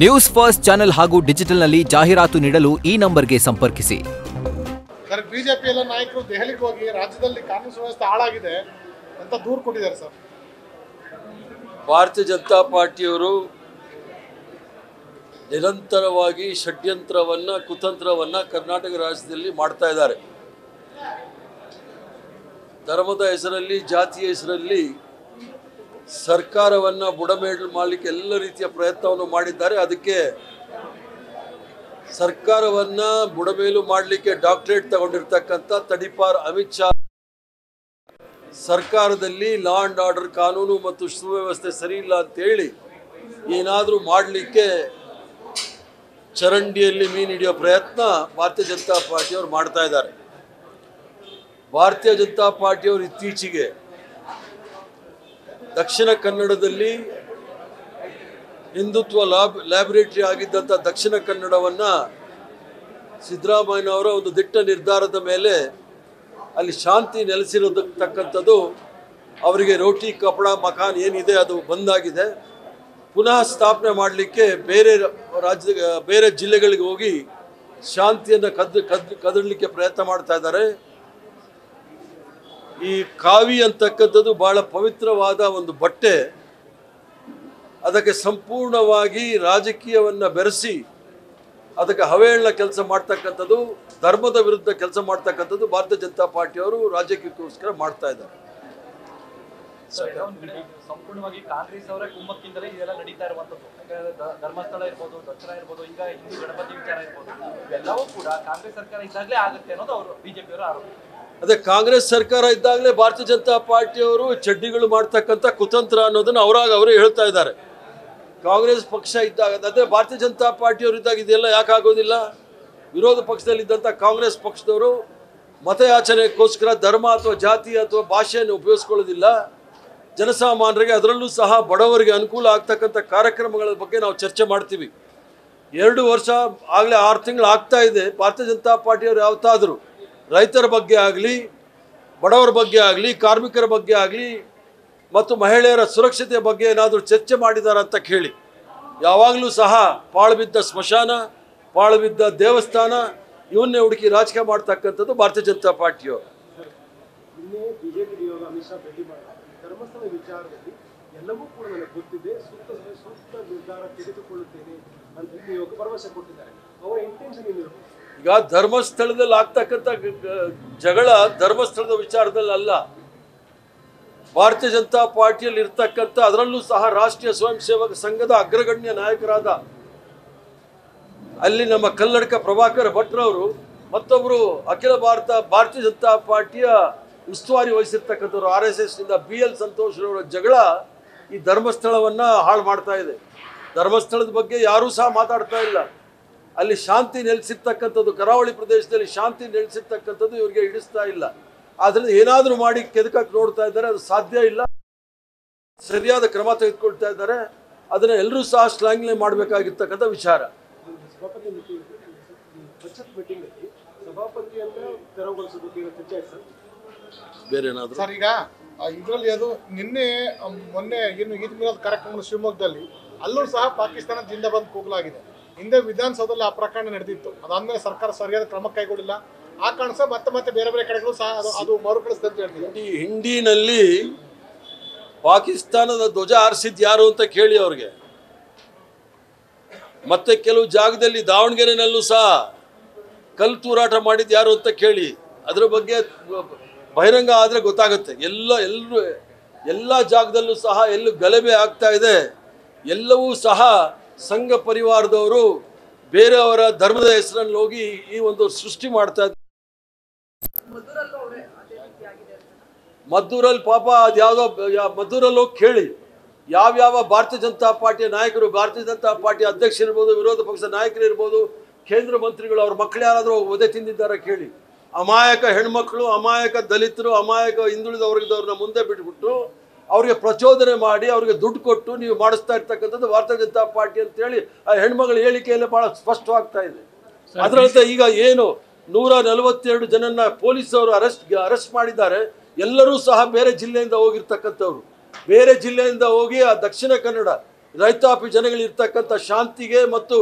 News first channel ಹಾಗೂ ಡಿಜಿಟಲ್ನಲ್ಲಿ ಜಾಹೀರಾತು ನೀಡಲು ಈ ನಂಬರ್ಗೆ ಸಂಪರ್ಕಿಸಿ. ಬಿಜೆಪಿ ಎಲ್ಲ ನಾಯಕರು ದೆಹಲಿಗೆ ಹೋಗಿ ರಾಜ್ಯದಲ್ಲಿ ಕಾನೂನು ಸುವ್ಯವಸ್ಥೆ ಹಾಳಾಗಿದೆ ಅಂತ ದೂರು ಕೊಟ್ಟಿದ್ದಾರೆ ಸರ್. ಭಾರತೀಯ ಜನತಾ ಪಾರ್ಟಿಯವರು ನಿರಂತರವಾಗಿ ಷಡ್ಯಂತ್ರವನ್ನು ಕುತಂತ್ರವನ್ನು ಕರ್ನಾಟಕ ರಾಜ್ಯದಲ್ಲಿ ಮಾಡ್ತಾ ಇದ್ದಾರೆ. ಧರ್ಮದ ಹೆಸರಲ್ಲಿ, ಜಾತಿಯ ಹೆಸರಲ್ಲಿ ಸರ್ಕಾರವನ್ನು ಬುಡಮೇಲು ಮಾಡಲಿಕ್ಕೆ ಎಲ್ಲ ರೀತಿಯ ಪ್ರಯತ್ನವನ್ನು ಮಾಡಿದ್ದಾರೆ. ಅದಕ್ಕೆ ಸರ್ಕಾರವನ್ನು ಬುಡಮೇಲು ಮಾಡಲಿಕ್ಕೆ ಡಾಕ್ಟರೇಟ್ ತಗೊಂಡಿರ್ತಕ್ಕಂಥ ತಡಿಪಾರ್ ಅಮಿತ್ ಶಾ ಸರ್ಕಾರದಲ್ಲಿ ಲಾ ಆ್ಯಂಡ್ ಆರ್ಡರ್, ಕಾನೂನು ಮತ್ತು ಸುವ್ಯವಸ್ಥೆ ಸರಿ ಇಲ್ಲ ಅಂತೇಳಿ ಏನಾದರೂ ಮಾಡಲಿಕ್ಕೆ ಚರಂಡಿಯಲ್ಲಿ ಮೀನು ಹಿಡಿಯೋ ಪ್ರಯತ್ನ ಭಾರತೀಯ ಜನತಾ ಪಾರ್ಟಿಯವರು ಮಾಡ್ತಾ ಇದ್ದಾರೆ. ಭಾರತೀಯ ಜನತಾ ಪಾರ್ಟಿಯವರು ಇತ್ತೀಚೆಗೆ ದಕ್ಷಿಣ ಕನ್ನಡದಲ್ಲಿ ಹಿಂದುತ್ವ ಲ್ಯಾಬೊರೇಟರಿ ಆಗಿದ್ದಂಥ ದಕ್ಷಿಣ ಕನ್ನಡವನ್ನು ಸಿದ್ದರಾಮಯ್ಯನವರ ಒಂದು ದಿಟ್ಟ ನಿರ್ಧಾರದ ಮೇಲೆ ಅಲ್ಲಿ ಶಾಂತಿ ನೆಲೆಸಿರತಕ್ಕಂಥದ್ದು, ಅವರಿಗೆ ರೋಟಿ ಕಪಡ ಮಕಾನ್ ಏನಿದೆ ಅದು ಬಂದಾಗಿದೆ. ಪುನಃ ಸ್ಥಾಪನೆ ಮಾಡಲಿಕ್ಕೆ ಬೇರೆ ಜಿಲ್ಲೆಗಳಿಗೆ ಹೋಗಿ ಶಾಂತಿಯನ್ನು ಕದಡಲಿಕ್ಕೆ ಪ್ರಯತ್ನ ಮಾಡ್ತಾ ಇದ್ದಾರೆ. ಈ ಕಾವಿ ಅಂತಕ್ಕಂಥದ್ದು ಬಹಳ ಪವಿತ್ರವಾದ ಒಂದು ಬಟ್ಟೆ. ಅದಕ್ಕೆ ಸಂಪೂರ್ಣವಾಗಿ ರಾಜಕೀಯವನ್ನು ಬೆರೆಸಿ ಅದಕ್ಕೆ ಹವೇಳನ ಕೆಲಸ ಮಾಡ್ತಕ್ಕಂಥದ್ದು, ಧರ್ಮದ ವಿರುದ್ಧ ಕೆಲಸ ಮಾಡ್ತಕ್ಕಂಥದ್ದು ಭಾರತೀಯ ಜನತಾ ಪಾರ್ಟಿಯವರು ರಾಜಕೀಯಕ್ಕೋಸ್ಕರ ಮಾಡ್ತಾ ಇದ್ದಾರೆ. ಸಂಪೂರ್ಣವಾಗಿ ಕಾಂಗ್ರೆಸ್ ಅವರ ಕುಮ್ಮಕ್ಕಿಂದಲೇ ಇದೆಲ್ಲ ನಡೀತಾ ಇರುವಂತದ್ದು. ಧರ್ಮಸ್ಥಳ ಇರ್ಬೋದು, ದಸರಾ ಇರ್ಬೋದು, ಈಗ ಹಿಂದೂ ಗಣಪತಿ ವಿಚಾರ ಇರ್ಬೋದು, ಇವೆಲ್ಲವೂ ಕೂಡ ಕಾಂಗ್ರೆಸ್ ಸರ್ಕಾರ ಇದ್ದಾಗಲೇ ಆಗುತ್ತೆ ಅನ್ನೋದು ಅವರು ಬಿಜೆಪಿಯವರ ಆರೋಪ. ಅದೇ ಕಾಂಗ್ರೆಸ್ ಸರ್ಕಾರ ಇದ್ದಾಗಲೇ ಭಾರತೀಯ ಜನತಾ ಪಾರ್ಟಿಯವರು ಚಡ್ಡಿಗಳು ಮಾಡ್ತಕ್ಕಂಥ ಕುತಂತ್ರ ಅನ್ನೋದನ್ನು ಅವರೇ ಹೇಳ್ತಾ ಇದ್ದಾರೆ. ಕಾಂಗ್ರೆಸ್ ಪಕ್ಷ ಇದ್ದಾಗ, ಅದೇ ಭಾರತೀಯ ಜನತಾ ಪಾರ್ಟಿಯವರು ಇದ್ದಾಗ ಇದೆಲ್ಲ ಯಾಕೆ ಆಗೋದಿಲ್ಲ? ವಿರೋಧ ಪಕ್ಷದಲ್ಲಿದ್ದಂಥ ಕಾಂಗ್ರೆಸ್ ಪಕ್ಷದವರು ಮತಯಾಚನೆಗೋಸ್ಕರ ಧರ್ಮ ಅಥವಾ ಜಾತಿ ಅಥವಾ ಭಾಷೆಯನ್ನು ಉಪಯೋಗಿಸ್ಕೊಳ್ಳೋದಿಲ್ಲ. ಜನಸಾಮಾನ್ಯರಿಗೆ, ಅದರಲ್ಲೂ ಸಹ ಬಡವರಿಗೆ ಅನುಕೂಲ ಆಗ್ತಕ್ಕಂಥ ಕಾರ್ಯಕ್ರಮಗಳ ಬಗ್ಗೆ ನಾವು ಚರ್ಚೆ ಮಾಡ್ತೀವಿ. 2 ವರ್ಷ ಆಗಲೇ 6 ತಿಂಗಳು ಆಗ್ತಾ ಇದೆ. ಭಾರತೀಯ ಜನತಾ ಪಾರ್ಟಿಯವರು ಯಾವತ್ತಾದರೂ ರೈತರ ಬಗ್ಗೆ ಆಗಲಿ, ಬಡವರ ಬಗ್ಗೆ ಆಗಲಿ, ಕಾರ್ಮಿಕರ ಬಗ್ಗೆ ಆಗಲಿ ಮತ್ತು ಮಹಿಳೆಯರ ಸುರಕ್ಷತೆಯ ಬಗ್ಗೆ ಏನಾದರೂ ಚರ್ಚೆ ಮಾಡಿದ್ದಾರೆ ಅಂತ ಕೇಳಿ. ಯಾವಾಗಲೂ ಸಹ ಪಾಳುಬಿದ್ದ ಸ್ಮಶಾನ, ಪಾಳುಬಿದ್ದ ದೇವಸ್ಥಾನ ಇವನ್ನೇ ಹುಡುಕಿ ರಾಜಕೀಯ ಮಾಡ್ತಕ್ಕಂಥದ್ದು ಭಾರತೀಯ ಜನತಾ ಪಾರ್ಟಿಯವರು. ಧರ್ಮಸ್ಥಳ ವಿಚಾರದಲ್ಲಿ ಎಲ್ಲವೂ ಕೂಡ ನನಗೆ ಗೊತ್ತಿದೆ, ಸೂಕ್ತ ನಿರ್ಧಾರ ತೆಗೆದುಕೊಳ್ಳುತ್ತೇನೆ ಅಂತ ನಿಯೋಗ ಭರವಸೆ ಕೊಟ್ಟಿದ್ದಾರೆ. ಅವರ ಇಂಟೆನ್ಷನ್ ಏನಿರುತ್ತೆ? ಈಗ ಧರ್ಮಸ್ಥಳದಲ್ಲಿ ಆಗ್ತಕ್ಕಂಥ ಜಗಳ ಧರ್ಮಸ್ಥಳದ ವಿಚಾರದಲ್ಲಿ ಅಲ್ಲ. ಭಾರತೀಯ ಜನತಾ ಪಾರ್ಟಿಯಲ್ಲಿ ಇರ್ತಕ್ಕಂಥ, ಅದರಲ್ಲೂ ಸಹ ರಾಷ್ಟ್ರೀಯ ಸ್ವಯಂ ಸೇವಕ ಸಂಘದ ಅಗ್ರಗಣ್ಯ ನಾಯಕರಾದ ಅಲ್ಲಿ ನಮ್ಮ ಕಲ್ಲಡ್ಕ ಪ್ರಭಾಕರ್ ಭಟ್ರವರು, ಮತ್ತೊಬ್ಬರು ಅಖಿಲ ಭಾರತೀಯ ಜನತಾ ಪಾರ್ಟಿಯ ಉಸ್ತುವಾರಿ ವಹಿಸಿರ್ತಕ್ಕಂಥವ್ರು RSSನಿಂದ BL ಸಂತೋಷರವರ ಜಗಳ ಈ ಧರ್ಮಸ್ಥಳವನ್ನು ಹಾಳು ಮಾಡ್ತಾ ಇದೆ. ಧರ್ಮಸ್ಥಳದ ಬಗ್ಗೆ ಯಾರೂ ಸಹ ಮಾತಾಡ್ತಾ ಇಲ್ಲ. ಅಲ್ಲಿ ಶಾಂತಿ ನೆಲೆಸಿರ್ತಕ್ಕಂಥದ್ದು, ಕರಾವಳಿ ಪ್ರದೇಶದಲ್ಲಿ ಶಾಂತಿ ನೆಲೆಸಿರ್ತಕ್ಕಂಥದ್ದು ಇವರಿಗೆ ಹಿಡಿಸ್ತಾ ಇಲ್ಲ. ಆದ್ದರಿಂದ ಏನಾದರೂ ಮಾಡಿ ಕೆದಕಕ್ಕೆ ನೋಡ್ತಾ ಇದ್ದಾರೆ, ಅದು ಸಾಧ್ಯ ಇಲ್ಲ. ಸರಿಯಾದ ಕ್ರಮ ತೆಗೆದುಕೊಳ್ತಾ ಇದ್ದಾರೆ. ಅದನ್ನು ಎಲ್ಲರೂ ಸಹ ಶ್ಲಾಘನೆ ಮಾಡಬೇಕಾಗಿರ್ತಕ್ಕಂಥ ವಿಚಾರ. ಬೇರೆ ಏನಾದರೂ ಸರ್, ಈಗ ಇದರಲ್ಲಿ ಅದು ಮೊನ್ನೆ ಏನು ಈದ್ ಮಿಲಾದ್ ಕಾರ್ಯಕ್ರಮ ಶಿವಮೊಗ್ಗದಲ್ಲಿ ಅಲ್ಲೂ ಸಹ ಪಾಕಿಸ್ತಾನ ಜಿಂದಾಬಾದ್ ಕೂಗಲಾಗಿದೆ. ಹಿಂದೆ ವಿಧಾನಸೌಧದಲ್ಲಿ ಆ ಪ್ರಕರಣ ನಡೆದಿತ್ತು. ಅದಾದ್ಮೇಲೆ ಸರ್ಕಾರ ಸರಿಯಾದ ಕ್ರಮ ಕೈಗೊಂಡಿಲ್ಲ. ಆ ಕಾರಣ ಸಹ ಮತ್ತೆ ಬೇರೆ ಕಡೆಗಳು ಸಹ ಅದು ಮರುಕಳಿಸಿದೆ ಅಂತ ಹೇಳ್ತೀವಿ. ಹಿಂಡಿನಲ್ಲಿ ಪಾಕಿಸ್ತಾನದ ಧ್ವಜ ಹಾರಿಸಿದ್ ಯಾರು ಅಂತ ಕೇಳಿ ಅವ್ರಿಗೆ. ಮತ್ತೆ ಕೆಲವು ಜಾಗದಲ್ಲಿ ದಾವಣಗೆರೆನಲ್ಲೂ ಸಹ ಕಲ್ಲು ತೂರಾಟ ಮಾಡಿದ್ದು ಯಾರು ಅಂತ ಕೇಳಿ. ಅದ್ರ ಬಗ್ಗೆ ಬಹಿರಂಗ ಆದರೆ ಗೊತ್ತಾಗುತ್ತೆ. ಎಲ್ಲ ಜಾಗದಲ್ಲೂ ಸಹ ಎಲ್ಲೂ ಗಲಭೆ ಆಗ್ತಾ ಇದೆ. ಎಲ್ಲವೂ ಸಹ ಸಂಘ ಪರಿವಾರದವರು ಬೇರೆಯವರ ಧರ್ಮದ ಹೆಸರಲ್ಲಿ ಹೋಗಿ ಈ ಒಂದು ಸೃಷ್ಟಿ ಮಾಡ್ತಾ ಇದ್ದಾರೆ. ಮದ್ದೂರಲ್ಲಿ ಪಾಪ ಅದ್ಯಾವುದೋ ಮದ್ದೂರಲ್ಲಿ ಹೋಗಿ ಕೇಳಿ, ಯಾವ್ಯಾವ ಭಾರತೀಯ ಜನತಾ ಪಾರ್ಟಿಯ ನಾಯಕರು, ಭಾರತೀಯ ಜನತಾ ಪಾರ್ಟಿಯ ಅಧ್ಯಕ್ಷರಿರ್ಬೋದು, ವಿರೋಧ ಪಕ್ಷದ ನಾಯಕರಿರ್ಬೋದು, ಕೇಂದ್ರ ಮಂತ್ರಿಗಳು, ಅವ್ರ ಮಕ್ಕಳು ಯಾರಾದರೂ ಒದೆ ತಿಂದಿದ್ದಾರೆ ಕೇಳಿ. ಅಮಾಯಕ ಹೆಣ್ಮಕ್ಳು, ಅಮಾಯಕ ದಲಿತರು, ಅಮಾಯಕ ಹಿಂದುಳಿದ ವರ್ಗದವ್ರನ್ನ ಮುಂದೆ ಬಿಟ್ಬಿಟ್ಟು ಅವರಿಗೆ ಪ್ರಚೋದನೆ ಮಾಡಿ ಅವರಿಗೆ ದುಡ್ಡು ಕೊಟ್ಟು ನೀವು ಮಾಡಿಸ್ತಾ ಇರ್ತಕ್ಕಂಥದ್ದು ಭಾರತೀಯ ಜನತಾ ಪಾರ್ಟಿ ಅಂತೇಳಿ ಆ ಹೆಣ್ಮಗಳ ಹೇಳಿಕೆಯಲ್ಲಿ ಭಾಳ ಸ್ಪಷ್ಟವಾಗ್ತಾ ಇದೆ. ಅದರಂತೆ ಈಗ ಏನು 142 ಜನನ್ನ ಪೊಲೀಸವರು ಅರೆಸ್ಟ್ ಮಾಡಿದ್ದಾರೆ. ಎಲ್ಲರೂ ಸಹ ಬೇರೆ ಜಿಲ್ಲೆಯಿಂದ ಹೋಗಿರ್ತಕ್ಕಂಥವ್ರು. ಬೇರೆ ಜಿಲ್ಲೆಯಿಂದ ಹೋಗಿ ಆ ದಕ್ಷಿಣ ಕನ್ನಡ ರೈತಾಪಿ ಜನಗಳಿರ್ತಕ್ಕಂಥ ಶಾಂತಿಗೆ ಮತ್ತು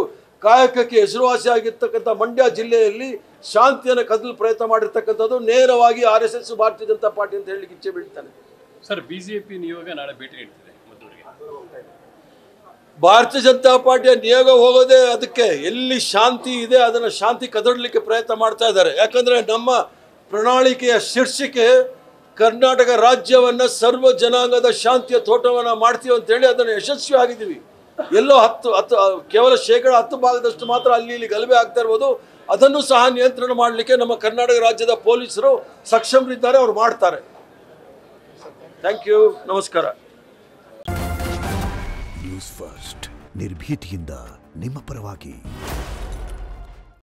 ಕಾಯಕಕ್ಕೆ ಹೆಸರುವಾಸಿಯಾಗಿರ್ತಕ್ಕಂಥ ಮಂಡ್ಯ ಜಿಲ್ಲೆಯಲ್ಲಿ ಶಾಂತಿಯನ್ನು ಕದಲು ಪ್ರಯತ್ನ ಮಾಡಿರ್ತಕ್ಕಂಥದ್ದು ನೇರವಾಗಿ RSS ಭಾರತೀಯ ಜನತಾ ಪಾರ್ಟಿ ಅಂತ ಹೇಳಲಿಕ್ಕೆ ಇಚ್ಛೆ ಬೀಳ್ತಾನೆ. ಸರ್, ಬಿಜೆಪಿ ನಿಯೋಗ ನಾಳೆ ಭೇಟಿ ನೀಡ್ತಿದೆ ಮದ್ದೂರಿಗೆ. ಭಾರತೀಯ ಜನತಾ ಪಾರ್ಟಿಯ ನಿಯೋಗ ಹೋಗೋದೇ ಅದಕ್ಕೆ, ಎಲ್ಲಿ ಶಾಂತಿ ಇದೆ ಅದನ್ನು ಶಾಂತಿ ಕದಡಲಿಕ್ಕೆ ಪ್ರಯತ್ನ ಮಾಡ್ತಾ ಇದ್ದಾರೆ. ಯಾಕಂದರೆ ನಮ್ಮ ಪ್ರಣಾಳಿಕೆಯ ಶೀರ್ಷಿಕೆ ಕರ್ನಾಟಕ ರಾಜ್ಯವನ್ನು ಸರ್ವ ಜನಾಂಗದ ಶಾಂತಿಯ ತೋಟವನ್ನು ಮಾಡ್ತೀವಿ ಅಂತೇಳಿ ಅದನ್ನು ಯಶಸ್ವಿ ಆಗಿದ್ದೀವಿ. ಎಲ್ಲೋ 10 ಕೇವಲ 10% ಮಾತ್ರ ಅಲ್ಲಿ ಇಲ್ಲಿ ಗಲಭೆ ಆಗ್ತಾ ಇರ್ಬೋದು. ಅದನ್ನು ಸಹ ನಿಯಂತ್ರಣ ಮಾಡಲಿಕ್ಕೆ ನಮ್ಮ ಕರ್ನಾಟಕ ರಾಜ್ಯದ ಪೊಲೀಸರು ಸಕ್ಷಮರಿದ್ದಾರೆ, ಅವರು ಮಾಡ್ತಾರೆ. ಥ್ಯಾಂಕ್ ಯು, ನಮಸ್ಕಾರ. ನ್ಯೂಸ್ ಫಸ್ಟ್ ನಿರ್ಭೀತಿಯಿಂದ ನಿಮ್ಮ ಪರವಾಗಿ.